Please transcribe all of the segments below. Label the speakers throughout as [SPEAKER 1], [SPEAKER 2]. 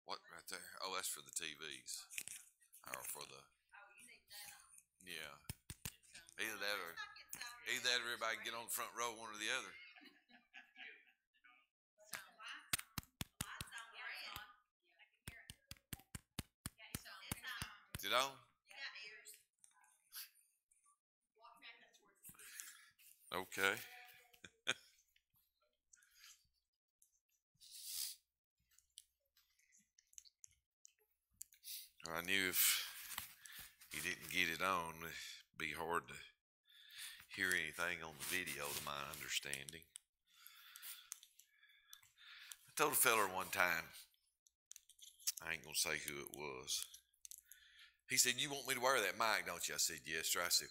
[SPEAKER 1] What right there? Oh, that's for the TVs. Or for the yeah. Either that or everybody can get on the front row, one or the other. Is it on? Okay. I knew if he didn't get it on, it'd be hard to hear anything on the video, to my understanding. I told a feller one time, I ain't gonna say who it was. He said, "You want me to wear that mic, don't you?" I said, "Yes, sir." I said,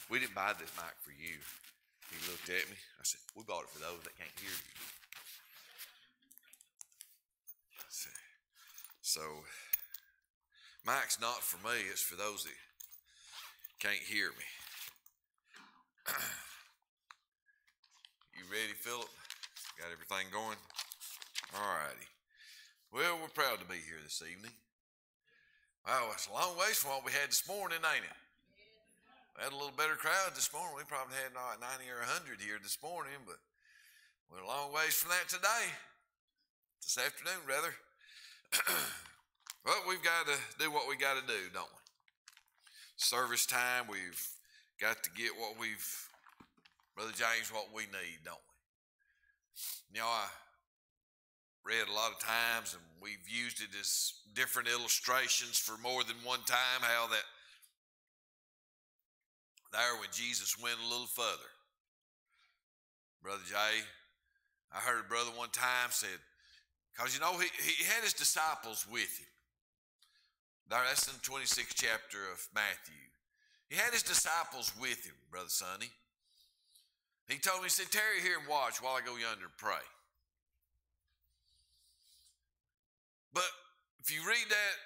[SPEAKER 1] "We didn't buy this mic for you." He looked at me. I said, "We bought it for those that can't hear you." So, mic's not for me, it's for those that can't hear me. You ready, Philip? Got everything going? All righty. Well, we're proud to be here this evening. Wow, it's a long ways from what we had this morning, ain't it? We had a little better crowd this morning. We probably had 90 or 100 here this morning, but we're a long ways from that today. This afternoon, rather. Well, we've got to do what we got to do, don't we? Service time, we've got to get what Brother James, what we need, don't we? You know, I read a lot of times, and we've used it as different illustrations for more than one time, how that there when Jesus went a little further. Brother Jay, I heard a brother one time said, because you know, he had his disciples with him. That's in the 26th chapter of Matthew. He had his disciples with him, Brother Sonny. He told me, he said, "Tarry here and watch while I go yonder and pray." But if you read that,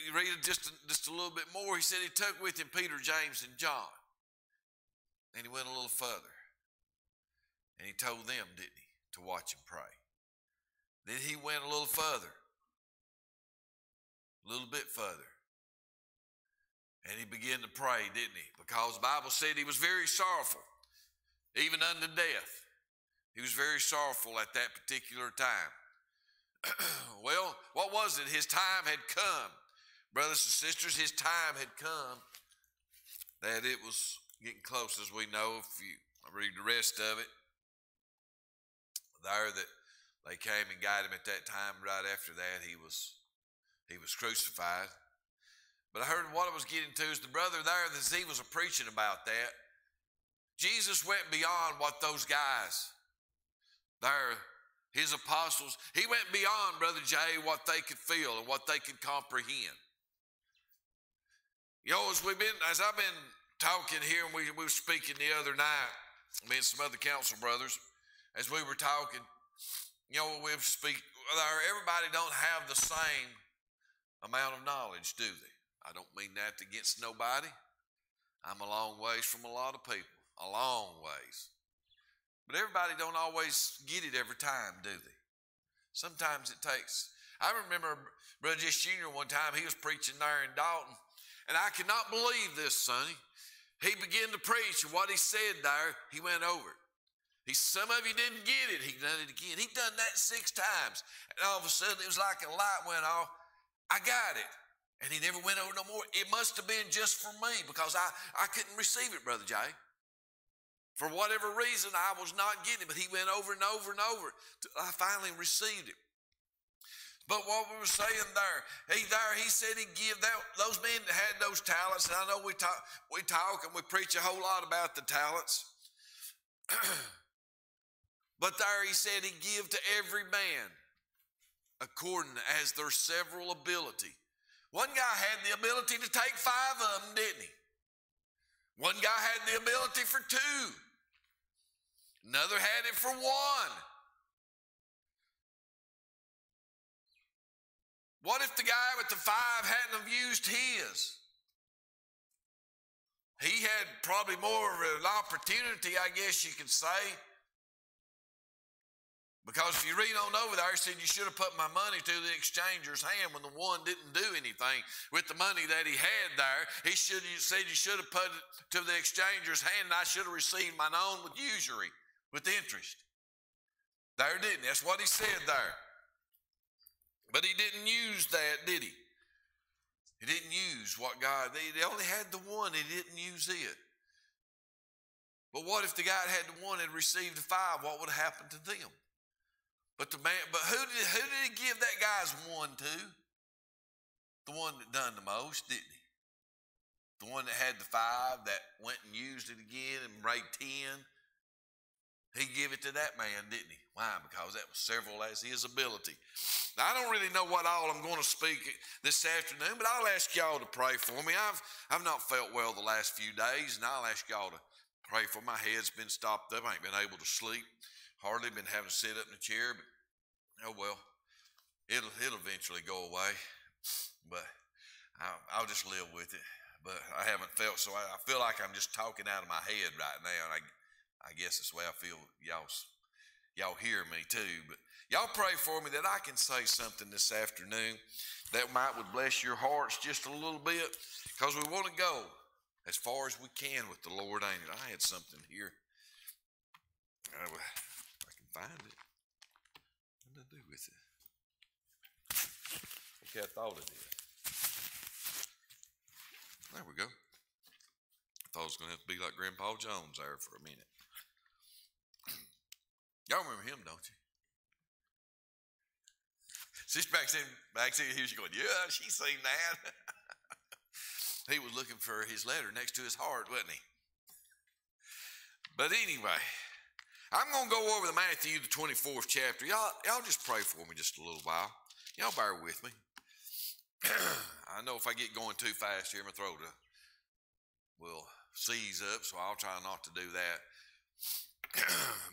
[SPEAKER 1] you read it just a little bit more, he said he took with him Peter, James, and John. And he went a little further. And he told them, didn't he, to watch and pray. Then he went a little further. A little bit further. And he began to pray, didn't he? Because the Bible said he was very sorrowful, even unto death. He was very sorrowful at that particular time. Well, what was it? His time had come. Brothers and sisters, his time had come. That it was getting close, as we know, if you read the rest of it. There that they came and got him at that time. Right after that, he was crucified. But I heard what I was getting to is the brother there, as he was preaching about that, Jesus went beyond what those guys there, his apostles, he went beyond, Brother Jay, what they could feel and what they could comprehend. You know, as I've been talking here, and we were speaking the other night, me and some other council brothers, as we were talking, you know, everybody don't have the same amount of knowledge, do they? I don't mean that against nobody. I'm a long ways from a lot of people, a long ways. But everybody don't always get it every time, do they? Sometimes it takes. I remember Brother Jess Jr. one time, he was preaching there in Dalton, and I could not believe this, Sonny. He began to preach, and what he said there, he went over it. Some of you didn't get it. He done it again. He done that 6 times. And all of a sudden, it was like a light went off. I got it. And he never went over no more. It must have been just for me, because I couldn't receive it, Brother Jay. For whatever reason, I was not getting it. But he went over and over and over till I finally received it. But what we were saying there, he said he'd give those men that had those talents, and I know we talk and we preach a whole lot about the talents. But there he said he'd give to every man according as their several ability. One guy had the ability to take 5 of them, didn't he? One guy had the ability for 2. Another had it for 1. What if the guy with the 5 hadn't have used his? He had probably more of an opportunity, I guess you could say. Because if you read on over there, he said, you should have put my money to the exchanger's hand when the one didn't do anything with the money that he had there. He said you should have put it to the exchanger's hand, and I should have received mine own with usury, with interest. There, didn't he? That's what he said there. But he didn't use that, did he? He didn't use what God, they only had the one, he didn't use it. But what if the guy that had the one had received the 5? What would have happened to them? But who did he give that guy's one to? The one that done the most, didn't he? The one that had the 5 that went and used it again and made 10. He gave it to that man, didn't he? Why? Because that was several as his ability. Now, I don't really know what all I'm going to speak this afternoon, but I'll ask y'all to pray for me. I've not felt well the last few days, and I'll ask y'all to pray for me. My head's been stopped up. I ain't been able to sleep. Hardly been having to sit up in the chair, but oh well, it'll eventually go away. But I'll just live with it. But I haven't felt so. I feel like I'm just talking out of my head right now, and I guess that's the way I feel. Y'all hear me too. But y'all pray for me that I can say something this afternoon that would bless your hearts just a little bit, because we want to go as far as we can with the Lord, ain't it? I had something here. I can find it. What did I do with it? Okay, I thought it did. There we go. I thought it was going to have to be like Grandpa Jones there for a minute. Y'all remember him, don't you? Sister back there, he was going, yeah, she's seen that. He was looking for his letter next to his heart, wasn't he? But anyway, I'm going to go over to Matthew, the 24th chapter. Y'all just pray for me just a little while. Y'all bear with me. I know if I get going too fast here, my throat will seize up, so I'll try not to do that.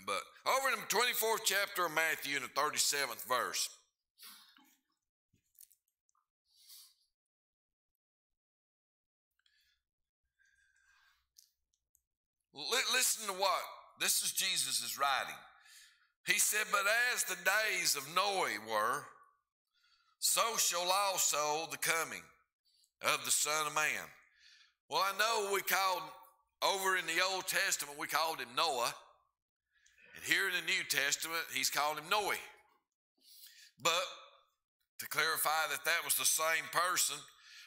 [SPEAKER 1] But over in the 24th chapter of Matthew, in the 37th verse, listen to what this is. Jesus is writing. He said, but as the days of Noah were, so shall also the coming of the Son of Man. Well, I know we called, over in the Old Testament, we called him Noah. And here in the New Testament, he's called him Noe. But to clarify that was the same person,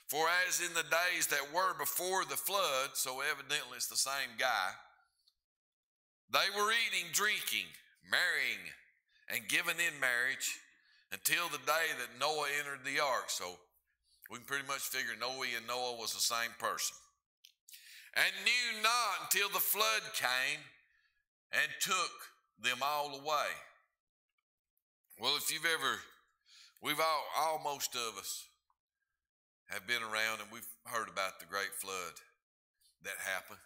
[SPEAKER 1] for as in the days that were before the flood, so evidently it's the same guy, they were eating, drinking, marrying, and giving in marriage until the day that Noah entered the ark. So we can pretty much figure Noe and Noah was the same person. And knew not until the flood came and took them all away. Well, if you've ever, most of us have been around and we've heard about the great flood that happened.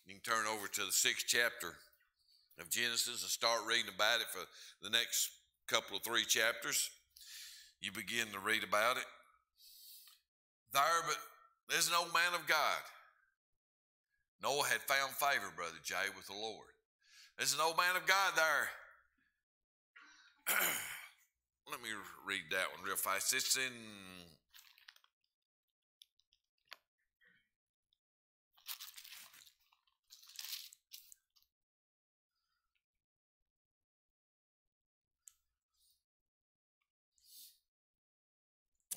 [SPEAKER 1] You can turn over to the 6th chapter of Genesis and start reading about it for the next couple of 3 chapters. You begin to read about it there, but there's an old man of God. Noah had found favor, Brother Jay, with the Lord. There's an old man of God there. Let me read that one real fast. It's in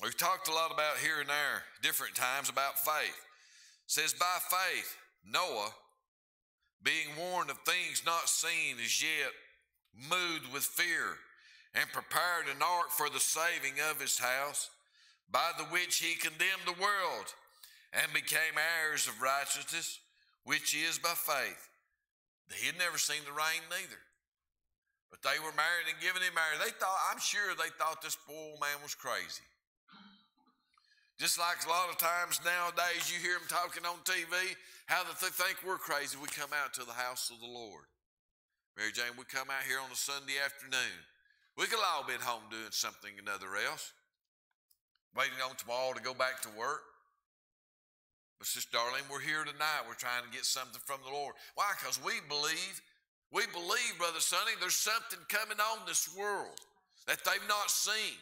[SPEAKER 1] we've talked a lot about here and there, different times, about faith. It says, by faith, Noah, being warned of things not seen as yet, moved with fear, and prepared an ark for the saving of his house, by the which he condemned the world, and became heirs of righteousness, which is by faith. He had never seen the rain neither, but they were married and given in marriage. I'm sure they thought this poor old man was crazy. Just like a lot of times nowadays you hear them talking on TV, how they think we're crazy. We come out to the house of the Lord. Mary Jane, we come out here on a Sunday afternoon. We could all been home doing something or another else, waiting on tomorrow to go back to work. But Sister Darlene, we're here tonight. We're trying to get something from the Lord. Why? Because we believe We believe, Brother Sonny, there's something coming on this world that they've not seen.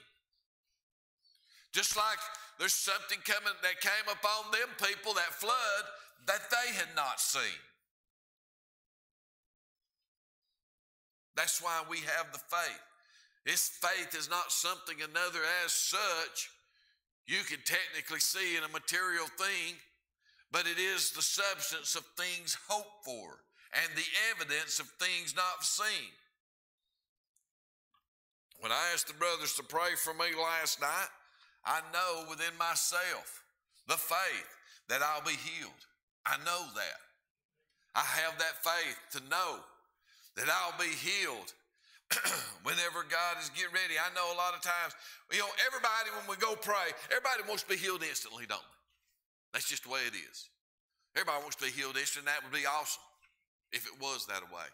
[SPEAKER 1] Just like there's something coming that came upon them people, that flood, that they had not seen. That's why we have the faith. This faith is not something another as such you can technically see in a material thing, but it is the substance of things hoped for and the evidence of things not seen. When I asked the brothers to pray for me last night, I know within myself the faith that I'll be healed. I know that. I have that faith to know that I'll be healed whenever God is getting ready. I know a lot of times, everybody, when we go pray, everybody wants to be healed instantly, don't they? That's just the way it is. Everybody wants to be healed instantly, and that would be awesome if it was that way.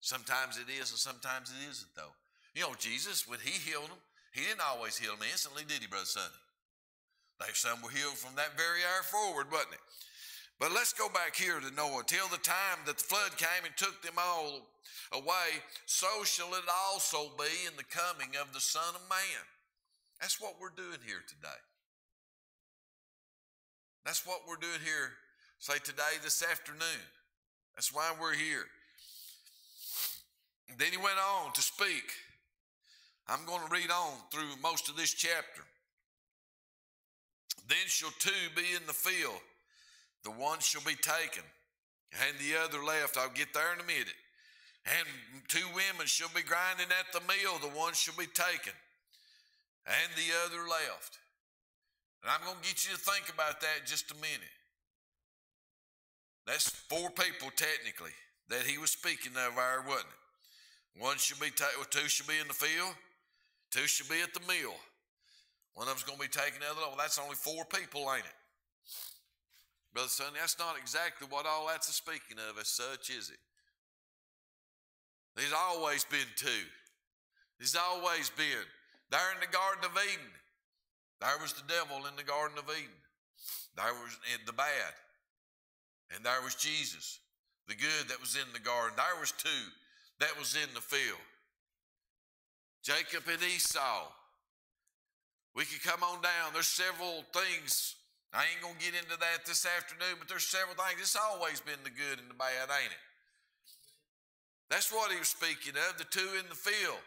[SPEAKER 1] Sometimes it is, and sometimes it isn't, though. Jesus, when he healed them, he didn't always heal them instantly, did he, Brother Sonny? Some were healed from that very hour forward, wasn't it? But let's go back here to Noah. Till the time that the flood came and took them all away, so shall it also be in the coming of the Son of Man. That's what we're doing here today. That's what we're doing here, say today, this afternoon. That's why we're here. And then he went on to speak. I'm going to read on through most of this chapter. Then shall two be in the field. The one shall be taken, and the other left. I'll get there in a minute. And two women shall be grinding at the mill. The one shall be taken, and the other left. And I'm going to get you to think about that just a minute. That's four people technically that he was speaking of there, wasn't it? One shall be two shall be in the field, two shall be at the mill. One of them's going to be taken, the other. Well, that's only four people, ain't it? Brother Sonny, that's not exactly what all that's speaking of as such, is it? There's always been two. There's always been. There in the Garden of Eden, there was the devil in the Garden of Eden. There was the bad. And there was Jesus, the good that was in the garden. There was two that was in the field. Jacob and Esau. We could come on down. There's several things. I ain't going to get into that this afternoon, but there's several things. It's always been the good and the bad, ain't it? That's what he was speaking of, the two in the field.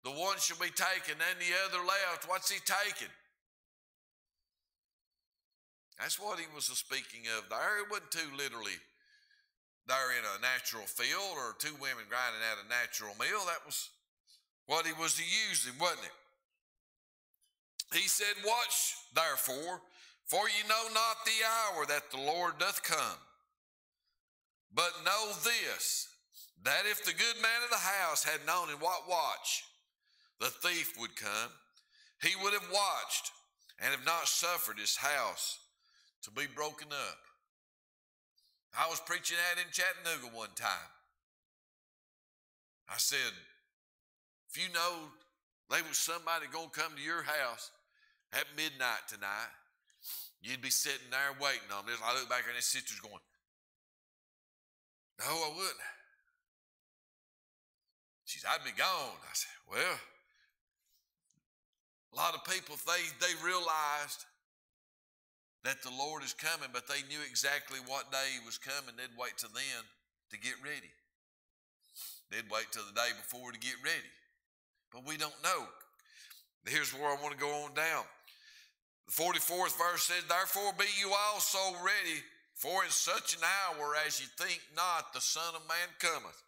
[SPEAKER 1] The one shall be taken and the other left. What's he taking? That's what he was speaking of there. It wasn't two literally there in a natural field or two women grinding at a natural mill. That was what he was using, wasn't it? He said, watch therefore, for ye know not the hour that the Lord doth come. But know this, that if the good man of the house had known in what watch the thief would come, he would have watched and have not suffered his house to be broken up. I was preaching that in Chattanooga one time. I said, if you know there was somebody going to come to your house at midnight tonight, you'd be sitting there waiting on this. I look back and his sister's going, no, I wouldn't. She said, I'd be gone. I said, well, a lot of people, they realized that the Lord is coming, but they knew exactly what day he was coming. They'd wait till then to get ready. They'd wait till the day before to get ready. But we don't know. Here's where I want to go on down. The 44th verse says, therefore be you also ready, for in such an hour as ye think not, the Son of Man cometh.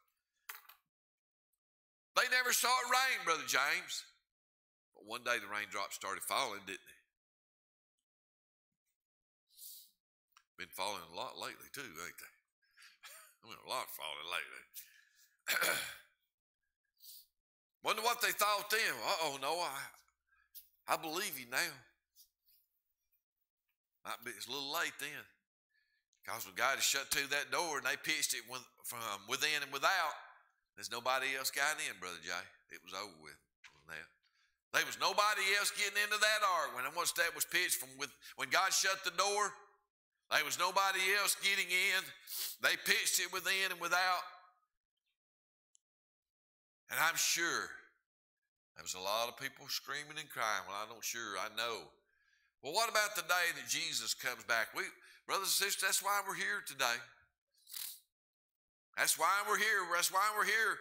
[SPEAKER 1] They never saw it rain, Brother James. But one day the raindrops started falling, didn't they? Been falling a lot lately too, ain't they? I mean, a lot falling lately. Wonder what they thought then. Uh-oh, no, I believe you now. Might be, it's a little late then. Because when God had shut to that door and they pitched it from within and without, there's nobody else got in, Brother Jay. It was over with that. There was nobody else getting into that ark. Once that was pitched when God shut the door, there was nobody else getting in. They pitched it within and without. And I'm sure there was a lot of people screaming and crying. Well, I know. Well, what about the day that Jesus comes back? Brothers and sisters, that's why we're here today. That's why we're here. That's why we're here.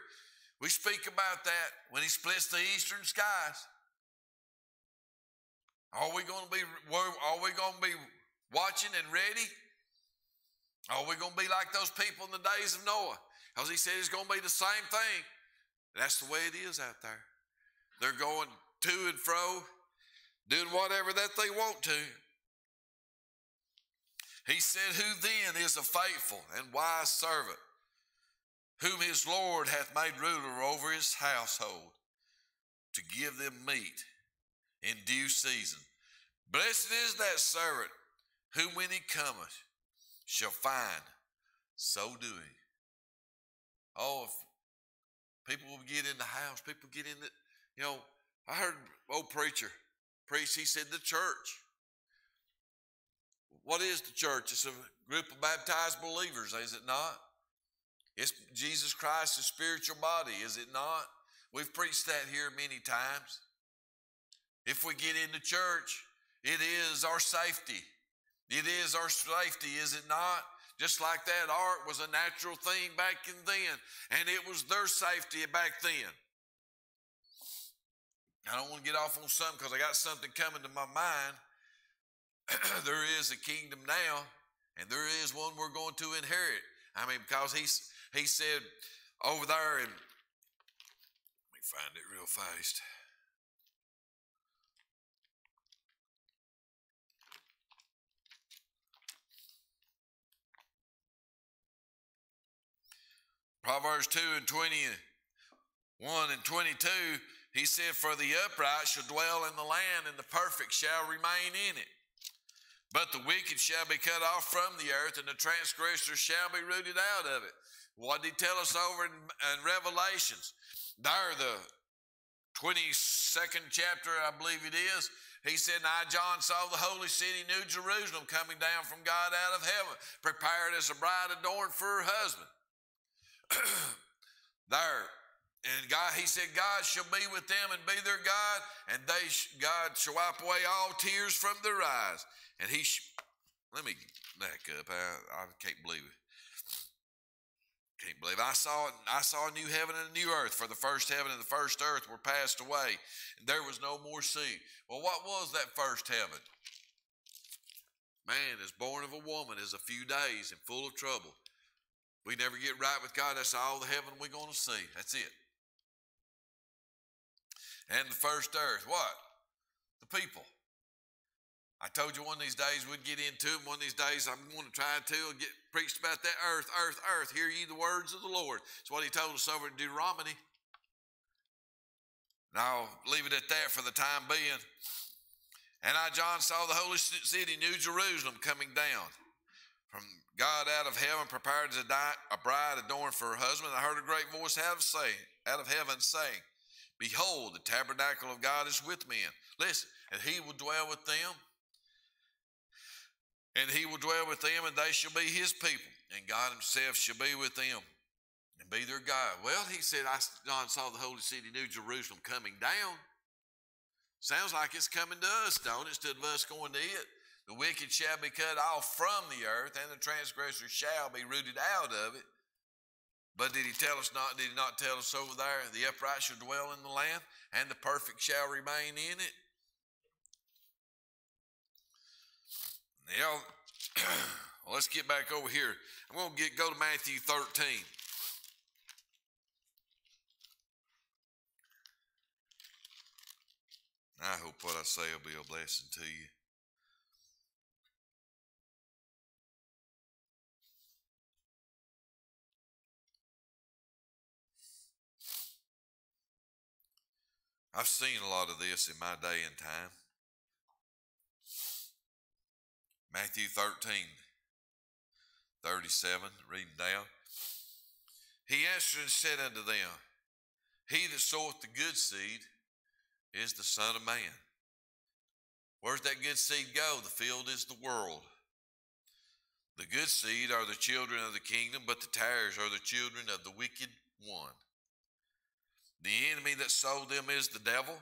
[SPEAKER 1] We speak about that when he splits the eastern skies. Are we going to be watching and ready? Are we going to be like those people in the days of Noah? Because he said it's going to be the same thing. That's the way it is out there. They're going to and fro, doing whatever that they want to. He said, who then is a faithful and wise servant, whom his Lord hath made ruler over his household, to give them meat in due season? Blessed is that servant whom when he cometh shall find so doing. Oh, if people will get in the house, people get in the, I heard an old preacher preach, he said the church. What is the church? It's a group of baptized believers, is it not? It's Jesus Christ's spiritual body, is it not? We've preached that here many times. If we get into church, it is our safety. It is our safety, is it not? Just like that ark was a natural thing back in then, and it was their safety back then. I don't want to get off on something because I got something coming to my mind. There is a kingdom now, and there is one we're going to inherit. Because he said over there, and let me find it real fast. Proverbs 2 and 21 and 22, he said, for the upright shall dwell in the land, and the perfect shall remain in it. But the wicked shall be cut off from the earth, and the transgressor shall be rooted out of it. What did he tell us over in Revelations? There, the 22nd chapter, I believe it is, he said, and I, John, saw the holy city, New Jerusalem, coming down from God out of heaven, prepared as a bride adorned for her husband. There, and God, he said, God shall be with them and be their God, and God shall wipe away all tears from their eyes. And let me back up. I can't believe it. Can't believe it. I saw a new heaven and a new earth, for the first heaven and the first earth were passed away, and there was no more sea. Well, what was that first heaven? Man is born of a woman is a few days and full of trouble. We never get right with God. That's all the heaven we're going to see. That's it. And the first earth, what? The people. I told you one of these days we'd get into it. One of these days I'm going to try to get preached about that earth, earth, earth. Hear ye the words of the Lord. That's what he told us over in Deuteronomy. And I'll leave it at that for the time being. And I, John, saw the holy city, New Jerusalem, coming down from God out of heaven, prepared as a bride adorned for her husband. I heard a great voice out of heaven saying, behold, the tabernacle of God is with men. Listen, and he will dwell with them. And he will dwell with them, and they shall be his people. And God himself shall be with them and be their God. Well, he said, John saw the holy city, New Jerusalem, coming down. Sounds like it's coming to us, don't it? Instead of us going to it. The wicked shall be cut off from the earth, and the transgressor shall be rooted out of it. But did he not tell us over there, the upright shall dwell in the land, and the perfect shall remain in it? Now, well, let's get back over here. I'm going to go to Matthew 13. I hope what I say will be a blessing to you. I've seen a lot of this in my day and time. Matthew 13, 37, reading down. He answered and said unto them, he that soweth the good seed is the Son of Man. Where's that good seed go? The field is the world. The good seed are the children of the kingdom, but the tares are the children of the wicked one. The enemy that sowed them is the devil,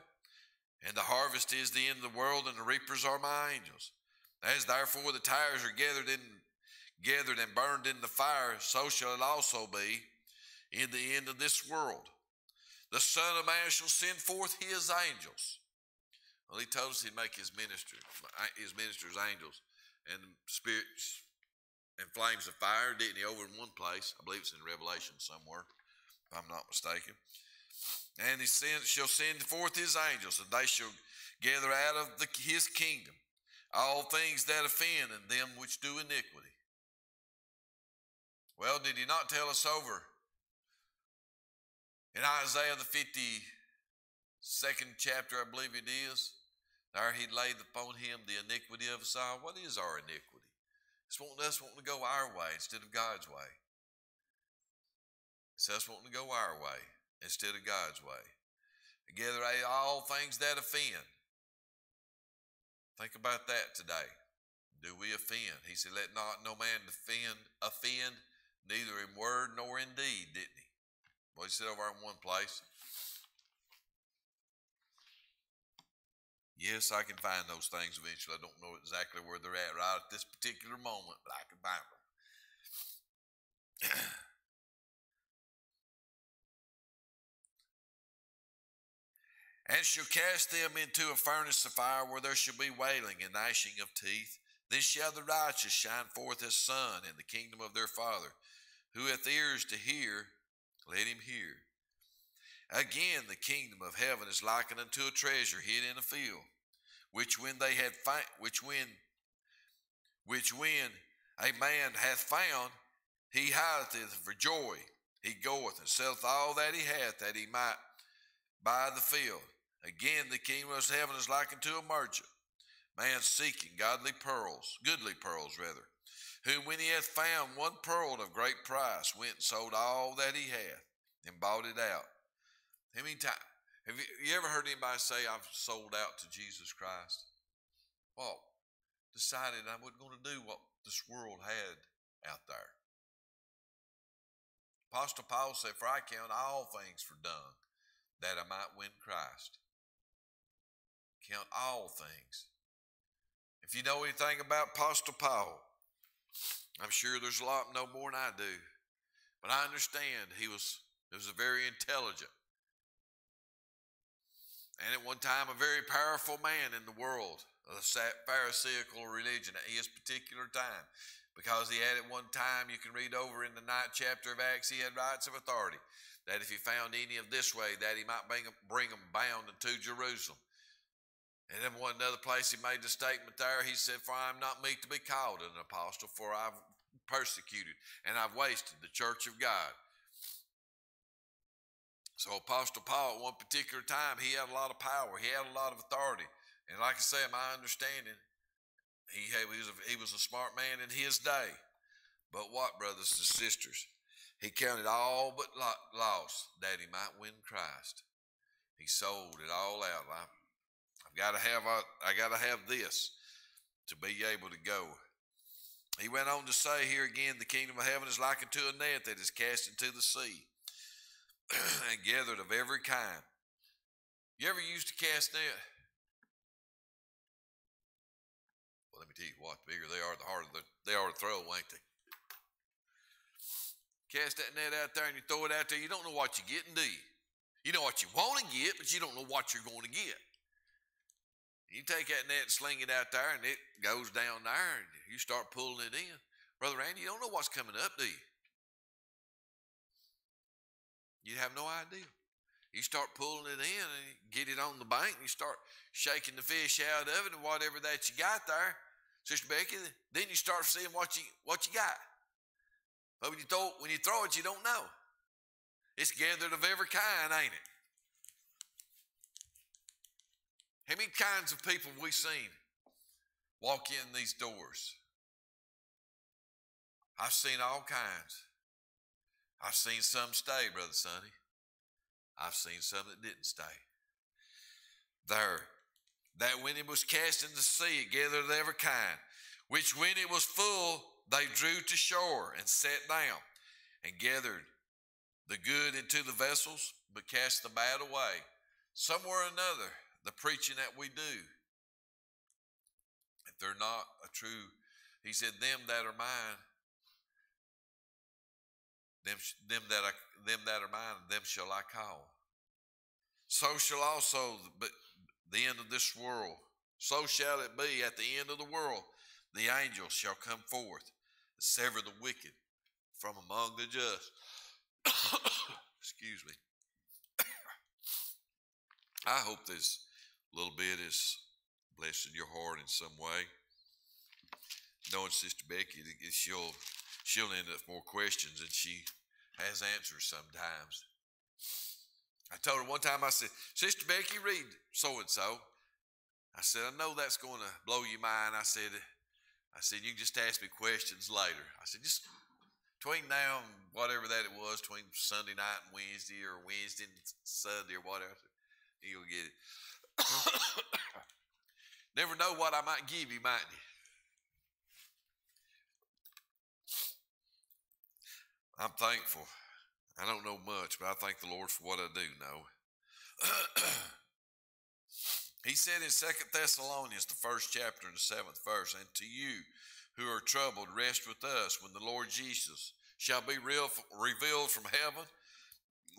[SPEAKER 1] and the harvest is the end of the world, and the reapers are my angels. As therefore the tares are gathered and burned in the fire, so shall it also be in the end of this world. The Son of Man shall send forth his angels. Well, he told us he'd make his ministers angels, and spirits and flames of fire, didn't he, over in one place? I believe it's in Revelation somewhere, if I'm not mistaken. And he shall send forth his angels, and they shall gather out of his kingdom all things that offend, and them which do iniquity. Well, did he not tell us over in Isaiah the 52nd chapter, I believe it is, there he'd laid upon him the iniquity of us all? What is our iniquity? It's us wanting to go our way instead of God's way. It's us wanting to go our way instead of God's way. Together all things that offend. Think about that today. Do we offend? He said, let not no man offend, neither in word nor in deed, didn't he? Well, he said over in one place. Yes, I can find those things eventually. I don't know exactly where they're at right at this particular moment, but I can find them. And shall cast them into a furnace of fire, where there shall be wailing and gnashing of teeth. Then shall the righteous shine forth as sun in the kingdom of their Father. Who hath ears to hear, let him hear. Again, the kingdom of heaven is likened unto a treasure hid in a field, which when a man hath found, he hideth it for joy. He goeth and selleth all that he hath, that he might buy the field. Again, the kingdom of heaven is likened to a merchant, man seeking goodly pearls, who when he hath found one pearl of great price, went and sold all that he hath, and bought it out. How many times have you ever heard anybody say, I've sold out to Jesus Christ? Well, decided I wasn't going to do what this world had out there. Apostle Paul said, for I count all things for dung, that I might win Christ. Count all things. If you know anything about Apostle Paul, I'm sure there's a lot no more than I do, but I understand he was a very intelligent and at one time a very powerful man in the world of the Pharisaical religion at his particular time, because he had at one time, you can read over in the 9th chapter of Acts, he had rights of authority, that if he found any of this way, that he might bring them bound into Jerusalem. And then one other place he made the statement there, he said, for I am not meet to be called an apostle, for I've persecuted and I've wasted the church of God. So Apostle Paul, at one particular time, he had a lot of power. He had a lot of authority. And like I say, my understanding, he was a smart man in his day. But what, brothers and sisters? He counted all but loss that he might win Christ. He sold it all out. I got to have this to be able to go. He went on to say here again, the kingdom of heaven is likened to a net that is cast into the sea and gathered of every kind. You ever used to cast net? Well, let me tell you what, the bigger they are, the harder they are to throw, ain't they? Cast that net out there and you throw it out there, you don't know what you're getting, do you? You know what you want to get, but you don't know what you're going to get. You take that net and sling it out there, and it goes down there, and you start pulling it in. Brother Randy, you don't know what's coming up, do you? You have no idea. You start pulling it in, and you get it on the bank, and you start shaking the fish out of it, and whatever that you got there, Sister Becky, then you start seeing what you got. But when you throw it, you don't know. It's gathered of every kind, ain't it? How many kinds of people have we seen walk in these doors? I've seen all kinds. I've seen some stay, Brother Sonny. I've seen some that didn't stay. That when it was cast into the sea, it gathered of every kind, which when it was full, they drew to shore and sat down and gathered the good into the vessels, but cast the bad away. Somewhere or another, the preaching that we do, if they're not a true, he said, them that are mine, them that are mine, them shall I call. So shall also the end of this world. So shall it be at the end of the world. The angels shall come forth and sever the wicked from among the just. Excuse me. I hope this little bit is blessing your heart in some way. Knowing Sister Becky, she'll end up with more questions than she has answers sometimes. I told her one time, I said, Sister Becky, read so-and-so. I said, I know that's going to blow your mind. I said, you can just ask me questions later. I said, just between now and whatever that it was, between Sunday night and Wednesday, or Wednesday and Sunday or whatever, you'll get it. Never know what I might give you, might you? I'm thankful. I don't know much, but I thank the Lord for what I do know. He said in 2 Thessalonians, the 1st chapter and the 7th verse, and to you who are troubled, rest with us when the Lord Jesus shall be revealed from heaven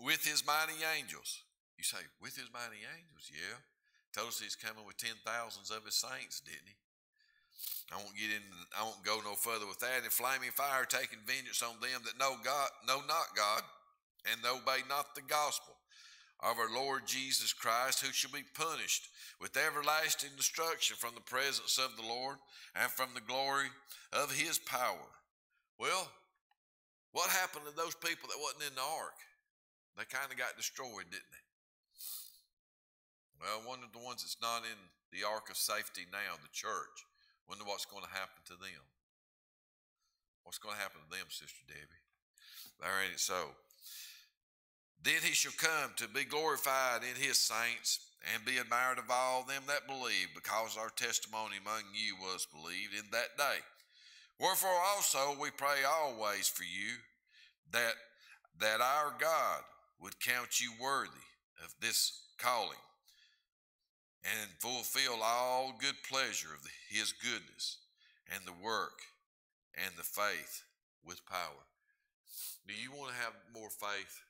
[SPEAKER 1] with his mighty angels. You say, with his mighty angels? Yeah. Told us he's coming with 10,000s of his saints, didn't he? I won't go no further with that. In flaming fire, taking vengeance on them that know not God, and obey not the gospel of our Lord Jesus Christ, who shall be punished with everlasting destruction from the presence of the Lord and from the glory of his power. Well, what happened to those people that wasn't in the ark? They kind of got destroyed, didn't they? Well, one of the ones that's not in the ark of safety now, the church, wonder what's going to happen to them. What's going to happen to them, Sister Debbie? There ain't it so. Then he shall come to be glorified in his saints and be admired of all them that believe, because our testimony among you was believed in that day. Wherefore also we pray always for you, that our God would count you worthy of this calling, and fulfill all good pleasure of his goodness, and the work and the faith with power. Do you want to have more faith?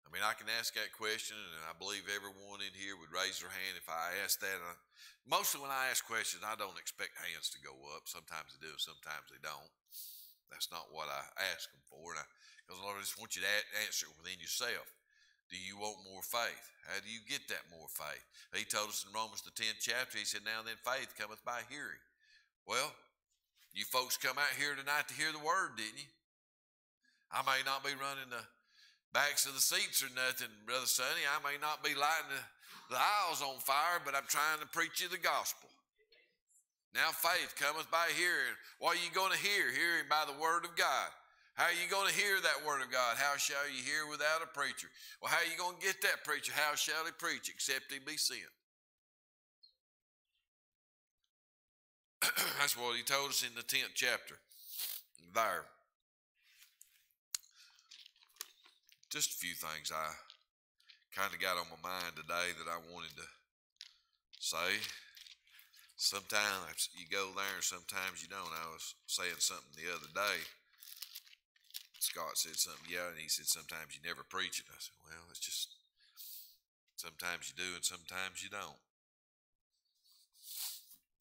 [SPEAKER 1] I mean, I can ask that question, and I believe everyone in here would raise their hand if I asked that. Mostly when I ask questions, I don't expect hands to go up. Sometimes they do, sometimes they don't. That's not what I ask them for. Because I just want you to answer it within yourself. Do you want more faith? How do you get that more faith? He told us in Romans the 10th chapter, he said, now then faith cometh by hearing. Well, you folks come out here tonight to hear the word, didn't you? I may not be running the backs of the seats or nothing, Brother Sonny. I may not be lighting the aisles on fire, but I'm trying to preach you the gospel. Now faith cometh by hearing. What are you going to hear? Hearing by the word of God. How are you going to hear that word of God? How shall you hear without a preacher? Well, how are you going to get that preacher? How shall he preach except he be sent? That's what he told us in the 10th chapter there. Just a few things I kind of got on my mind today that I wanted to say. Sometimes you go there and sometimes you don't. I was saying something the other day. Scott said something, yeah, and he said, sometimes you never preach it. I said, well, it's just, sometimes you do and sometimes you don't.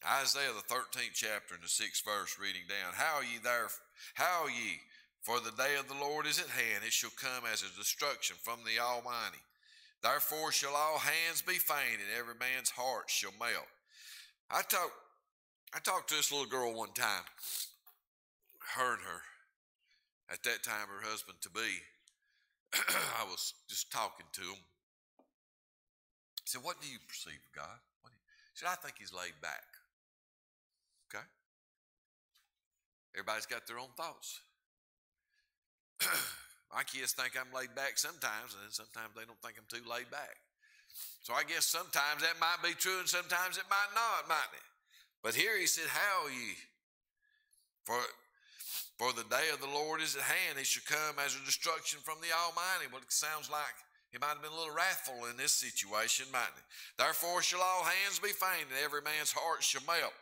[SPEAKER 1] Isaiah the 13th chapter and the 6th verse reading down, How are ye, for the day of the Lord is at hand, it shall come as a destruction from the Almighty. Therefore shall all hands be faint, and every man's heart shall melt. I talked to this little girl one time, her and her. At that time, her husband-to-be, I was just talking to him. I said, what do you perceive of God? He said, I think he's laid back. Okay? Everybody's got their own thoughts. My kids think I'm laid back sometimes, and then sometimes they don't think I'm too laid back. So I guess sometimes that might be true, and sometimes it might not, mightn't it? But here he said, how are ye? For For the day of the Lord is at hand. He shall come as a destruction from the Almighty. Well, it sounds like he might have been a little wrathful in this situation, mightn't he? Therefore shall all hands be faint, and every man's heart shall melt.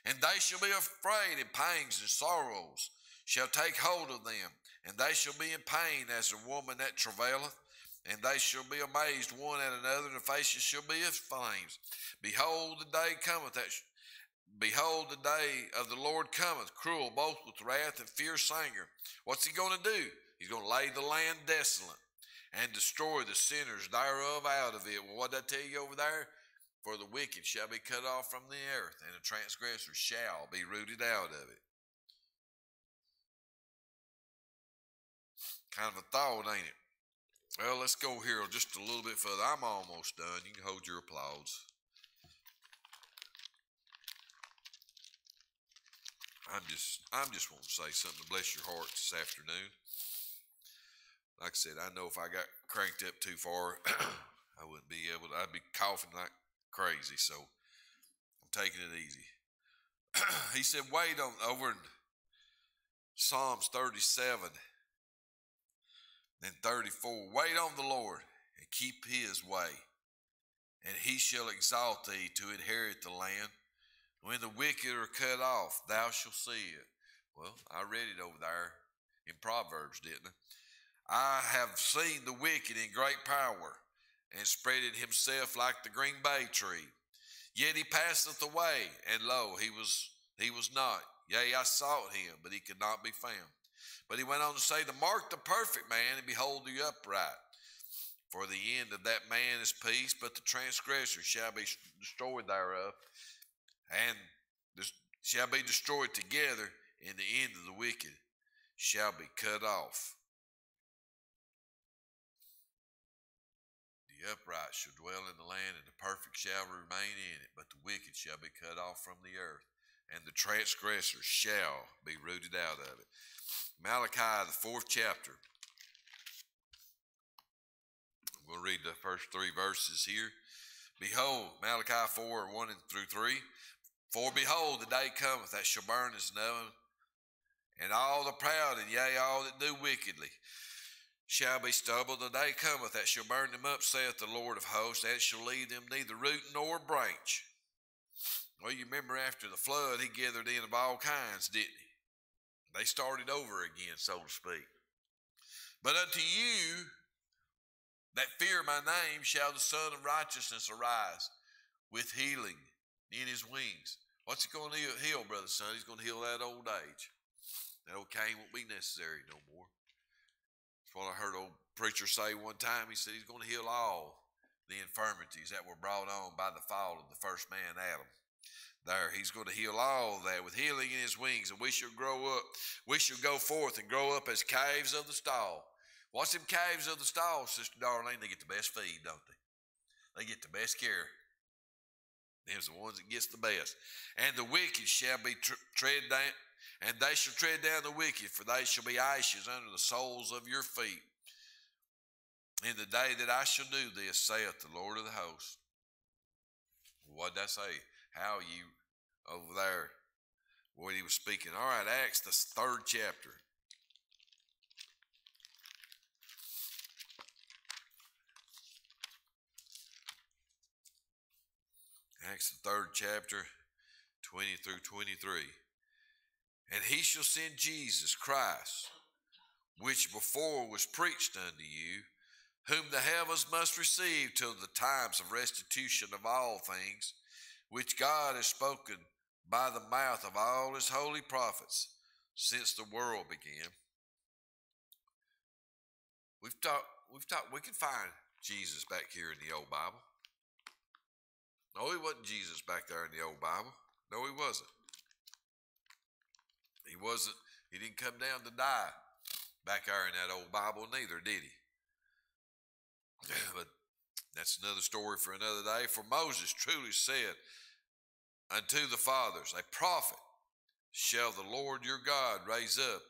[SPEAKER 1] And they shall be afraid, and pangs and sorrows shall take hold of them. And they shall be in pain as a woman that travaileth. And they shall be amazed one at another, and the faces shall be as flames. Behold, the day cometh Behold, the day of the Lord cometh, cruel, both with wrath and fierce anger. What's he going to do? He's going to lay the land desolate and destroy the sinners thereof out of it. Well, what did I tell you over there? For the wicked shall be cut off from the earth, and the transgressor shall be rooted out of it. Kind of a thought, ain't it? Well, let's go here just a little bit further. I'm almost done. You can hold your applause. I'm just want to say something to bless your heart this afternoon. Like I said, I know if I got cranked up too far, I wouldn't be able to. I'd be coughing like crazy, so I'm taking it easy. He said, wait on, over in Psalms 37 and 34, wait on the Lord and keep his way, and he shall exalt thee to inherit the land. When the wicked are cut off, thou shalt see it. Well, I read it over there in Proverbs, didn't I? I have seen the wicked in great power, and spreaded himself like the green bay tree. Yet he passeth away, and lo, he was not. Yea, I sought him, but he could not be found. But he went on to say, to mark the perfect man, and behold the upright. For the end of that man is peace, but the transgressor shall be destroyed thereof. And shall be destroyed together, and the end of the wicked shall be cut off. The upright shall dwell in the land, and the perfect shall remain in it, but the wicked shall be cut off from the earth, and the transgressor shall be rooted out of it. Malachi, the 4th chapter. We'll read the first 3 verses here. Behold, Malachi 4, 1 through 3. For behold, the day cometh that shall burn as an oven, and all the proud, and yea, all that do wickedly, shall be stubble. The day cometh that shall burn them up, saith the Lord of hosts, and it shall leave them neither root nor branch. Well, you remember after the flood, he gathered in of all kinds, didn't he? They started over again, so to speak. But unto you that fear my name shall the Son of Righteousness arise with healing in his wings. What's he going to heal, Brother Son? He's going to heal that old age. That old cane won't be necessary no more. That's what I heard old preacher say one time. He said he's going to heal all the infirmities that were brought on by the fall of the first man, Adam. There, he's going to heal all that with healing in his wings, and we shall grow up. We shall go forth and grow up as calves of the stall. What's them calves of the stall, Sister Darlene? They get the best feed, don't they? They get the best care. Them's the ones that gets the best. And the wicked shall be tread down, and they shall tread down the wicked, for they shall be ashes under the soles of your feet. In the day that I shall do this, saith the Lord of the hosts. What did I say? How you over there? What he was speaking. All right, Acts, the 3rd chapter. Acts, the 3rd chapter, 20 through 23. And he shall send Jesus Christ, which before was preached unto you, whom the heavens must receive till the times of restitution of all things, which God has spoken by the mouth of all his holy prophets since the world began. We can find Jesus back here in the old Bible. No, he wasn't Jesus back there in the old Bible. No, he wasn't. He didn't come down to die back there in that old Bible neither, did he? But that's another story for another day. For Moses truly said unto the fathers, a prophet shall the Lord your God raise up,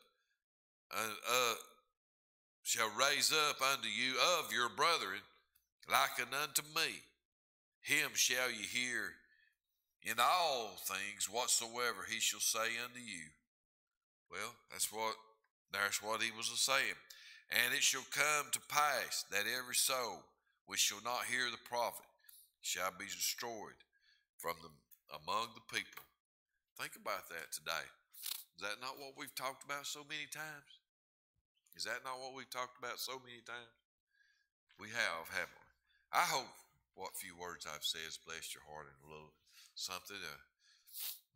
[SPEAKER 1] shall raise up unto you of your brethren, like unto me. Him shall ye hear in all things whatsoever he shall say unto you. Well, that's what he was saying. And it shall come to pass that every soul which shall not hear the prophet shall be destroyed from among the people. Think about that today. Is that not what we've talked about so many times? Is that not what we've talked about so many times? We have, haven't we? I hope what few words I've said has blessed your heart and a little something.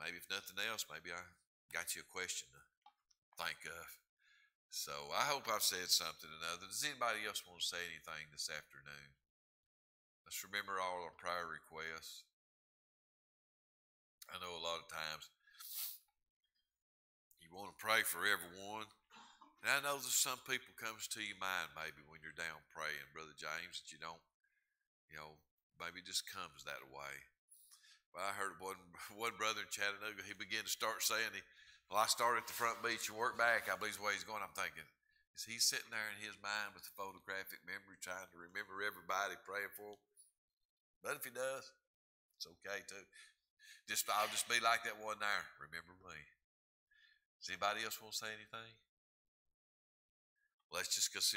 [SPEAKER 1] Maybe if nothing else, maybe I got you a question to think of. So I hope I've said something or another. Does anybody else want to say anything this afternoon? Let's remember all our prayer requests. I know a lot of times you want to pray for everyone. And I know there's some people comes to your mind maybe when you're down praying, Brother James, that you don't, maybe it just comes that way. But I heard one brother in Chattanooga, he began to start saying, well, I start at the front beach and work back. I believe the way he's going. I'm thinking, is he sitting there in his mind with the photographic memory trying to remember everybody praying for him? But if he does, it's okay too. I'll just be like that one there. Remember me. Does anybody else want to say anything? Let's just consider